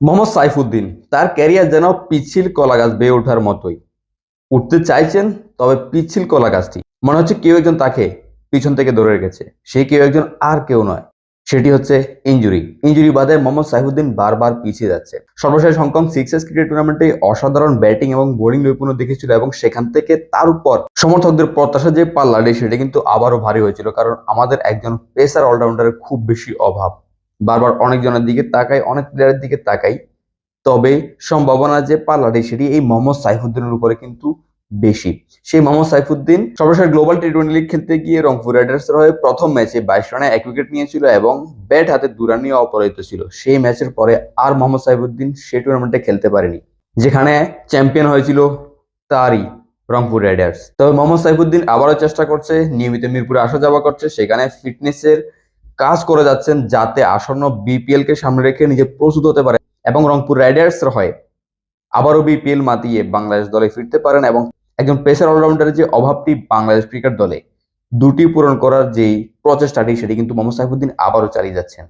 মোহাম্মদ সাইফুদ্দিন তার ক্যারিয়ার যেন পিচ্ছিল কলা গাছ বেয়ে ওঠার মতোই। উঠতে চাইছেন, তবে পিচ্ছিল কলা গাছটি মনে হচ্ছে কেউ একজন তাকে পিছন থেকে ধরে রেখেছে। সেই কেউ একজন আর কেউ নয়, সেটি হচ্ছে ইঞ্জুরি বাদে মোহাম্মদ সাইফুদ্দিন বারবার পিছিয়ে যাচ্ছে। সর্বশেষ হংকং সিক্সেস ক্রিকেট টুর্নামেন্টে অসাধারণ ব্যাটিং এবং বোলিং নৈপুণ্য দেখেছিল, এবং সেখান থেকে তার উপর সমর্থকদের প্রত্যাশা যে পাল্লাটি সেটা কিন্তু আবারও ভারী হয়েছিল, কারণ আমাদের একজন পেসার অলরাউন্ডারের খুব বেশি অভাব। বারবার অনেকজনের দিকে তাকাই, অনেক প্লেয়ারের দিকে তাকাই, তবে সম্ভাবনা যে পাল্লাটি সেটি এই মোহাম্মদ সাইফুদ্দিনের উপরে কিন্তু বেশি। সেই মোহাম্মদ সাইফুদ্দিন সর্বশেষ গ্লোবাল টি-20 লিগ খেলতে গিয়ে রংপুর রাইডার্সের হয়ে প্রথম ম্যাচে 22 রানে 1 উইকেট নিয়েছিল এবং ব্যাট হাতে 2 রান নিয়ে অপরাজিত ছিল। সেই ম্যাচের পরে আর মোহাম্মদ সাইফুদ্দিন সেই টুর্নামেন্টে খেলতে পারেনি, যেখানে চ্যাম্পিয়ন হয়েছিল তারই রংপুর রাইডার্স। তবে মোহাম্মদ সাইফুদ্দিন আবারও চেষ্টা করছে, নিয়মিত মিরপুরে আসা যাওয়া করছে, সেখানে ফিটনেসের কাজ করে যাচ্ছেন, যাতে আসন্ন বিপিএল কে সামনে রেখে নিজে প্রস্তুত হতে পারে এবং রংপুর রাইডার্স হয়ে আবারও বিপিএল মাতিয়ে বাংলাদেশ দলে ফিরতে পারেন, এবং একজন পেসার অলরাউন্ডারের যে অভাবটি বাংলাদেশ ক্রিকেট দলে দুটি পূরণ করার যেই প্রচেষ্টাটি সেটি কিন্তু মোহাম্মদ সাইফুদ্দিন আবারও চালিয়ে যাচ্ছেন।